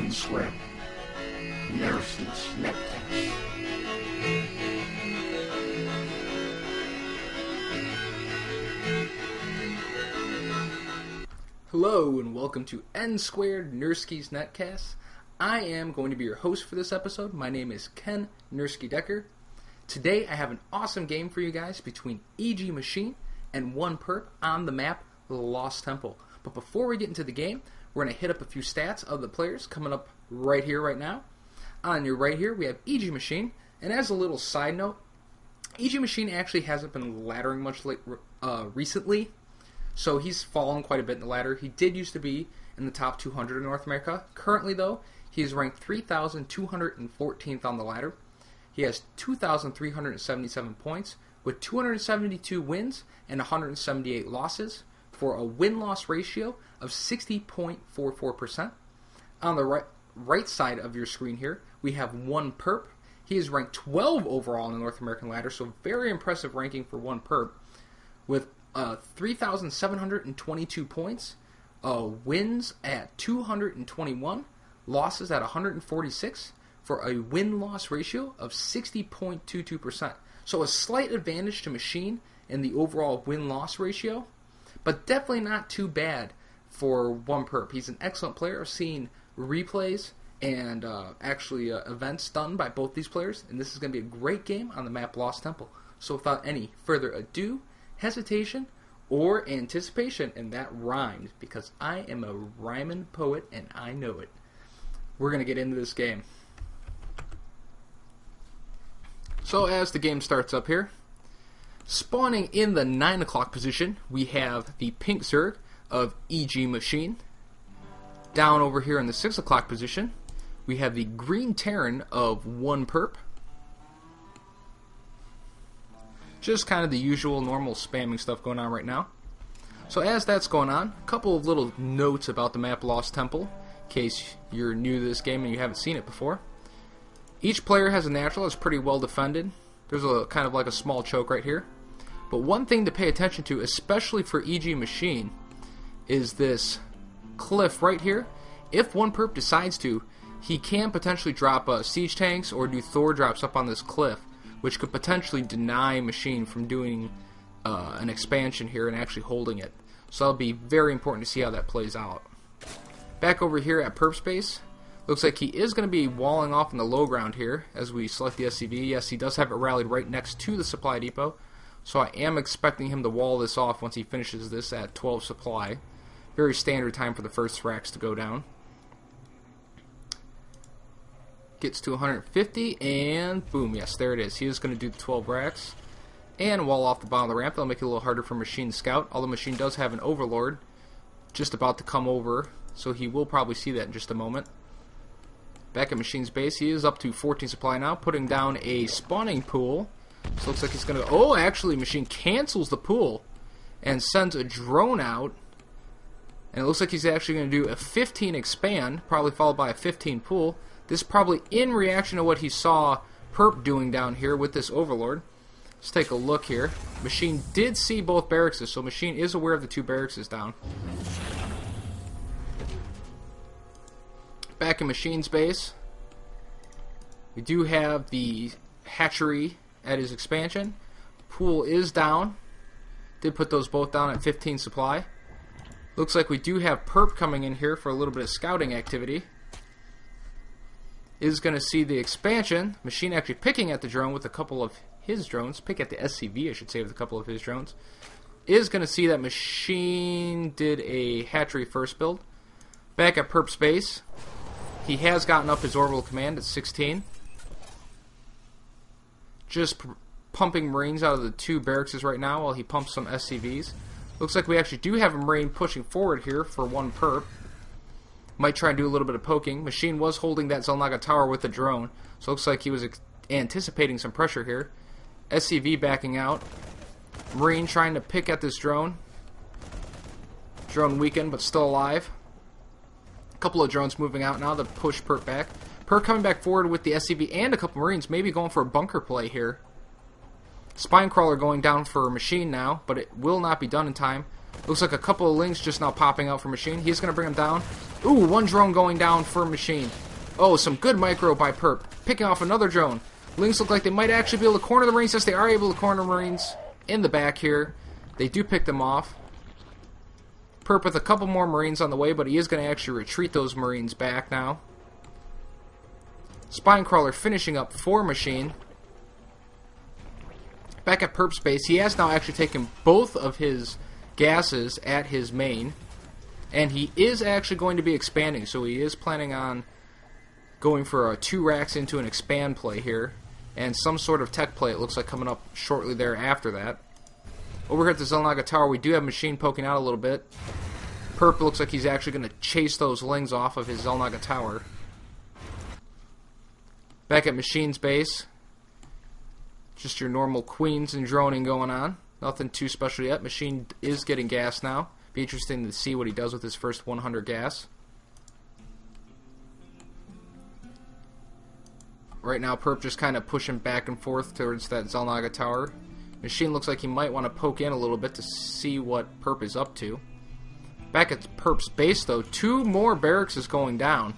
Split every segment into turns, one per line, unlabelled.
N-Squared Nurse's Netcast.
Hello and welcome to N-Squared Nurse's Netcast. I am going to be your host for this episode. My name is Ken Nursky Decker. Today I have an awesome game for you guys between EGMachine and ONEPerp on the map The Lost Temple. But before we get into the game, we're going to hit up a few stats of the players coming up right here, right now. On your right here, we have EGMachine. And as a little side note, EGMachine actually hasn't been laddering much recently. So he's fallen quite a bit in the ladder. He did used to be in the top 200 in North America. Currently, though, he's ranked 3,214th on the ladder. He has 2,377 points with 272 wins and 178 losses for a win-loss ratio of 60.44%. On the right side of your screen here, we have ONEPerp. He is ranked 12 overall on the North American ladder, so very impressive ranking for ONEPerp with 3,722 points, wins at 221, losses at 146 for a win-loss ratio of 60.22%. So a slight advantage to Machine in the overall win-loss ratio, but definitely not too bad for ONEPerp. He's an excellent player. I've seen replays and events done by both these players, and this is going to be a great game on the map Lost Temple. So without any further ado, hesitation, or anticipation, and that rhymed because I am a rhyming poet and I know it. We're going to get into this game. So as the game starts up here, spawning in the 9 o'clock position, we have the pink Zerg of EGMachine. Down over here in the 6 o'clock position, we have the green Terran of ONEPerp. Just kind of the usual normal spamming stuff going on right now. So as that's going on, a couple of little notes about the map Lost Temple, in case you're new to this game and you haven't seen it before. Each player has a natural that's pretty well defended. There's a kind of like a small choke right here. But one thing to pay attention to, especially for EGMachine, is this cliff right here. If ONEPerp decides to, he can potentially drop siege tanks or do Thor drops up on this cliff, which could potentially deny Machine from doing an expansion here and actually holding it. So that'll be very important to see how that plays out. Back over here at Perp Space, looks like he is going to be walling off in the low ground here as we select the SCV. Yes, he does have it rallied right next to the supply depot, so I am expecting him to wall this off once he finishes this at 12 supply. Very standard time for the first racks to go down. Gets to 150, and boom, yes, there it is. He is going to do the 12 racks and wall off the bottom of the ramp. That'll make it a little harder for Machine to scout, although Machine does have an Overlord just about to come over, so he will probably see that in just a moment. Back at Machine's base, he is up to 14 supply now, putting down a spawning pool. So it looks like he's going to... Oh, actually, Machine cancels the pool and sends a drone out. And it looks like he's actually going to do a 15 expand, probably followed by a 15 pool. This is probably in reaction to what he saw Perp doing down here with this Overlord. Let's take a look here. Machine did see both barracks, so Machine is aware of the two barracks down. Back in Machine's base, we do have the hatchery at his expansion. Pool is down. Did put those both down at 15 supply. Looks like we do have Perp coming in here for a little bit of scouting activity. Is going to see the expansion. Machine actually picking at the drone with a couple of his drones. Pick at the SCV, I should say, with a couple of his drones. Is going to see that Machine did a hatchery first build. Back at Perp Space, he has gotten up his orbital command at 16. Just pumping Marines out of the two barracks right now while he pumps some SCVs. Looks like we actually do have a Marine pushing forward here for ONEPerp. Might try and do a little bit of poking. Machine was holding that Zelnaga tower with the drone, so it looks like he was anticipating some pressure here. SCV backing out. Marine trying to pick at this drone. Drone weakened, but still alive. A couple of drones moving out now to push Perp back. Perp coming back forward with the SCV and a couple Marines, maybe going for a bunker play here. Spinecrawler going down for Machine now, but it will not be done in time. Looks like a couple of links just now popping out for Machine. He's going to bring him down. Ooh, one drone going down for Machine. Oh, some good micro by Perp. Picking off another drone. Lynx look like they might actually be able to corner the Marines. Yes, they are able to corner Marines in the back here. They do pick them off. Perp with a couple more Marines on the way, but he is going to actually retreat those Marines back now. Spinecrawler finishing up for Machine. Back at Perp's base, he has now actually taken both of his gases at his main. And he is actually going to be expanding, so he is planning on going for a 2 racks into an expand play here. And some sort of tech play, it looks like, coming up shortly there after that. Over here at the Zelnaga Tower, we do have Machine poking out a little bit. Perp looks like he's actually going to chase those Lings off of his Zelnaga Tower. Back at Machine's base, just your normal queens and droning going on. Nothing too special yet. Machine is getting gas now. Be interesting to see what he does with his first 100 gas. Right now, Perp just kind of pushing back and forth towards that Zelnaga Tower. Machine looks like he might want to poke in a little bit to see what Perp is up to. Back at Perp's base, though, 2 more barracks is going down.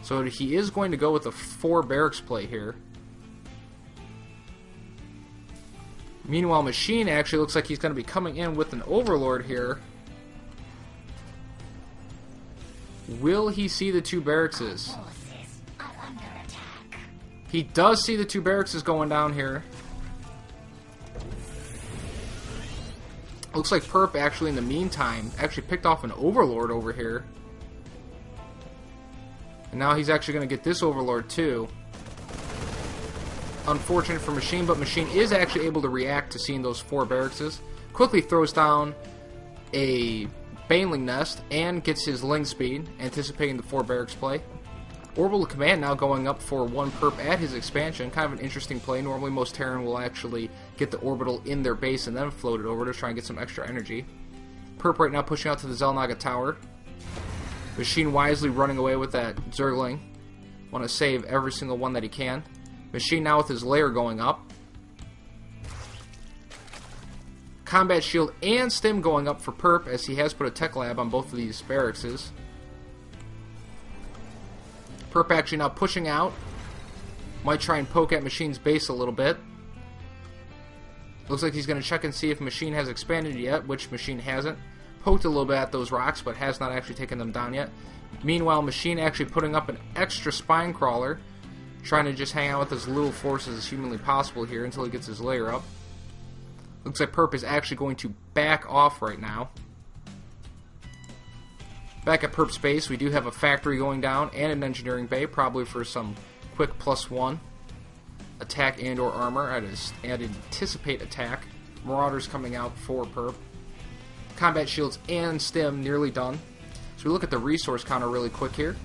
So he is going to go with a 4 barracks play here. Meanwhile, Machine actually looks like he's going to be coming in with an Overlord here. Will he see the 2 barracks? He does see the 2 barracks going down here. Looks like Perp actually in the meantime actually picked off an Overlord over here. And now he's actually going to get this Overlord too. Unfortunate for Machine, but Machine is actually able to react to seeing those 4 barracks. Quickly throws down a Baneling Nest and gets his Ling speed, anticipating the 4 barracks play. Orbital Command now going up for 1 Perp at his expansion. Kind of an interesting play. Normally most Terran will actually get the Orbital in their base and then float it over to try and get some extra energy. Perp right now pushing out to the Zelnaga Tower. Machine wisely running away with that Zergling. Want to save every single one that he can. Machine now with his lair going up. Combat Shield and Stim going up for Perp as he has put a Tech Lab on both of these barracks. Perp actually now pushing out. Might try and poke at Machine's base a little bit. Looks like he's going to check and see if Machine has expanded yet, which Machine hasn't. Poked a little bit at those rocks, but has not actually taken them down yet. Meanwhile, Machine actually putting up an extra Spinecrawler, trying to just hang out with as little forces as humanly possible here until he gets his layer up. Looks like Perp is actually going to back off right now. Back at Perp's base, we do have a factory going down and an engineering bay, probably for some quick +1 attack and or armor. I'd anticipate attack. Marauders coming out for Perp. Combat shields and stim nearly done. So we look at the resource counter really quick here.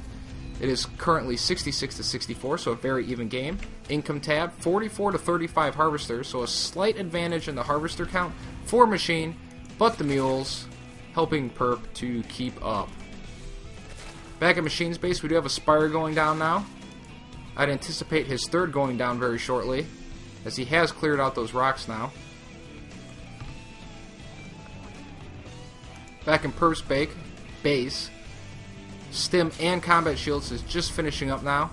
It is currently 66 to 64, so a very even game. Income tab, 44 to 35 harvesters, so a slight advantage in the harvester count for Machine, but the mules helping Perp to keep up. Back at Machine's base, we do have a Spire going down now. I'd anticipate his 3rd going down very shortly, as he has cleared out those rocks now. Back in Perp's base, Stim and Combat Shields is just finishing up now.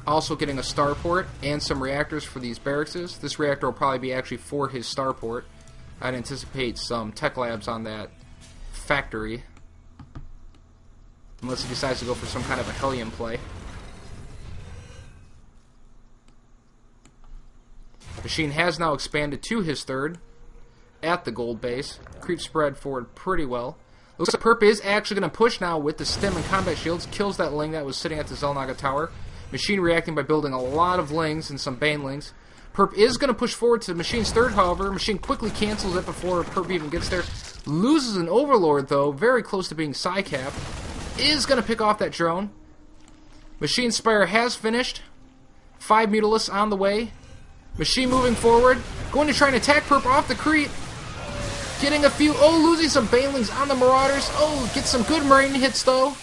Also getting a starport and some reactors for these barracks. This reactor will probably be actually for his starport. I'd anticipate some tech labs on that factory, unless he decides to go for some kind of a Hellion play. Machine has now expanded to his 3rd at the gold base. Creep spread forward pretty well. Looks like Perp is actually going to push now with the Stim and Combat Shields. Kills that Ling that was sitting at the Zelnaga Tower. Machine reacting by building a lot of Lings and some Banelings. Perp is going to push forward to Machine's 3rd, however. Machine quickly cancels it before Perp even gets there. Loses an Overlord, though. Very close to being Psycap. Is going to pick off that drone. Machine Spire has finished. 5 Mutalisks on the way. Machine moving forward. Going to try and attack Perp off the creep. Getting a few. Oh, losing some Banelings on the Marauders. Oh, gets some good Marine hits, though.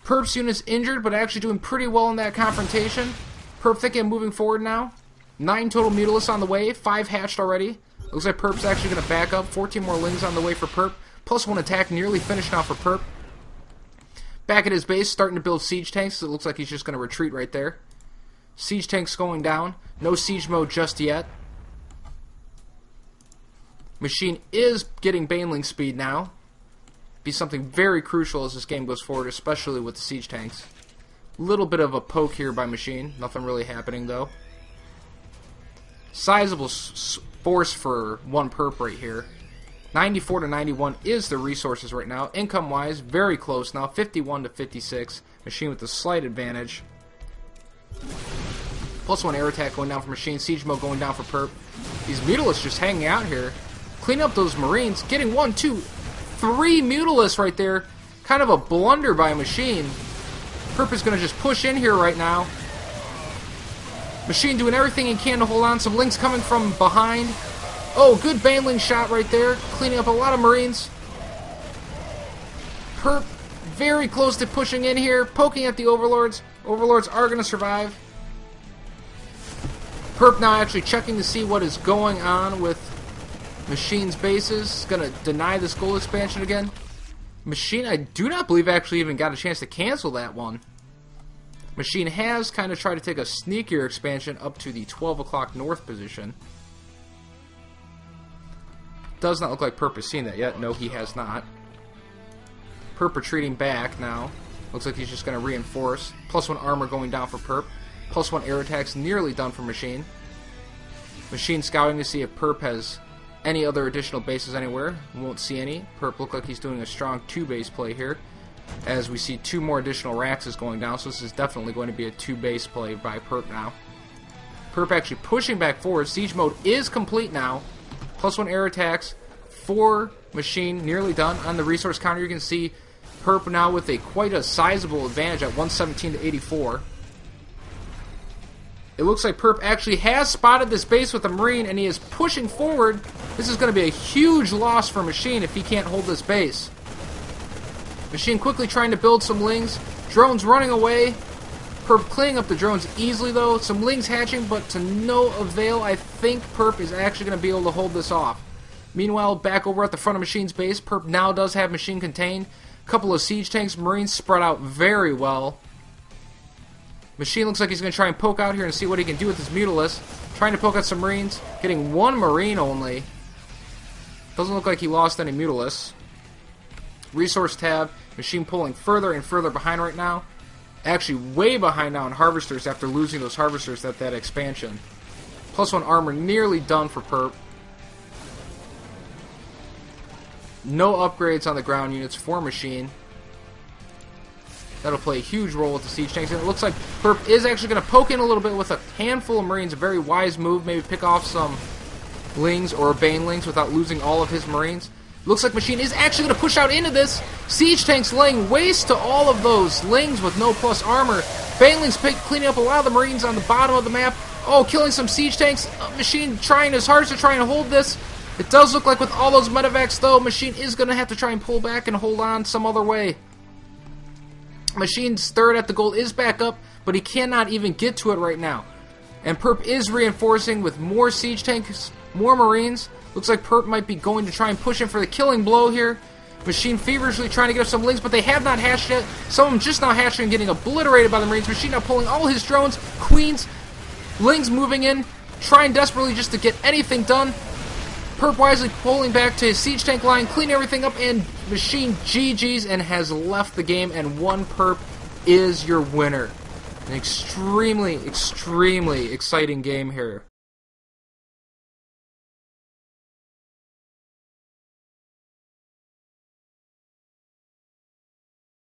Perp's unit's injured, but actually doing pretty well in that confrontation. Perp thinking moving forward now. 9 total Mutalisks on the way. 5 hatched already. Looks like Perp's actually going to back up. 14 more Lings on the way for Perp. Plus 1 attack nearly finished now for Perp. Back at his base, starting to build siege tanks. It looks like he's just going to retreat right there. Siege tanks going down. No siege mode just yet. Machine is getting Baneling speed now. Be something very crucial as this game goes forward, especially with the siege tanks. Little bit of a poke here by Machine. Nothing really happening though. Sizable force for ONEPerp right here. 94 to 91 is the resources right now. Income wise, very close now. 51 to 56. Machine with a slight advantage. Plus 1 air attack going down for Machine. Siege mode going down for Perp. These Mutalisks just hanging out here. Clean up those Marines. Getting 1, 2, 3 Mutalisks right there. Kind of a blunder by Machine. Perp is going to just push in here right now. Machine doing everything he can to hold on. Some Lings coming from behind. Oh, good Baneling shot right there. Cleaning up a lot of Marines. Perp very close to pushing in here. Poking at the Overlords. Overlords are going to survive. Perp now actually checking to see what is going on with Machine's bases. Going to deny this gold expansion again. Machine, I do not believe actually even got a chance to cancel that one. Machine has kind of tried to take a sneakier expansion up to the 12 o'clock north position. Does not look like Perp has seen that yet. No, he has not. Perp retreating back now. Looks like he's just going to reinforce. Plus 1 armor going down for Perp. Plus 1 air attacks nearly done for Machine. Machine scouting to see if Perp has any other additional bases anywhere. Won't see any. Perp look like he's doing a strong 2-base play here. As we see 2 more additional Raxes going down, so this is definitely going to be a 2-base play by Perp now. Perp actually pushing back forward. Siege mode is complete now. Plus 1 air attacks for Machine, nearly done. On the resource counter, you can see Perp now with quite a sizable advantage at 117 to 84. It looks like Perp actually has spotted this base with a Marine, and he is pushing forward. This is going to be a huge loss for Machine if he can't hold this base. Machine quickly trying to build some Lings. Drones running away. Perp cleaning up the drones easily though. Some Lings hatching, but to no avail. I think Perp is actually going to be able to hold this off. Meanwhile, back over at the front of Machine's base, Perp now does have Machine contained. A couple of siege tanks, Marines spread out very well. Machine looks like he's going to try and poke out here and see what he can do with his Mutalisks. Trying to poke at some Marines. Getting 1 Marine only. Doesn't look like he lost any Mutalisks. Resource tab. Machine pulling further and further behind right now. Actually way behind now on Harvesters after losing those Harvesters at that expansion. Plus 1 armor nearly done for Perp. No upgrades on the ground units for Machine. That'll play a huge role with the siege tanks. And it looks like Perp is actually going to poke in a little bit with a handful of Marines. A very wise move. Maybe pick off some Lings or Banelings without losing all of his Marines. Looks like Machine is actually going to push out into this. Siege tanks laying waste to all of those Lings with no plus armor. Banelings cleaning up a lot of the Marines on the bottom of the map. Oh, killing some siege tanks. Machine trying his hardest to try and hold this. It does look like with all those medevacs though, Machine is going to have to try and pull back and hold on some other way. Machine's third at the goal is back up, but he cannot even get to it right now. And Perp is reinforcing with more siege tanks, more Marines. Looks like Perp might be going to try and push in for the killing blow here. Machine feverishly trying to get up some Lings, but they have not hatched yet. Some of them just now hatching and getting obliterated by the Marines. Machine now pulling all his drones, Queens, Lings moving in, trying desperately just to get anything done. Perp wisely pulling back to his siege tank line, cleaning everything up, and Machine GG's and has left the game, and ONEPerp is your winner. An extremely, extremely exciting game here.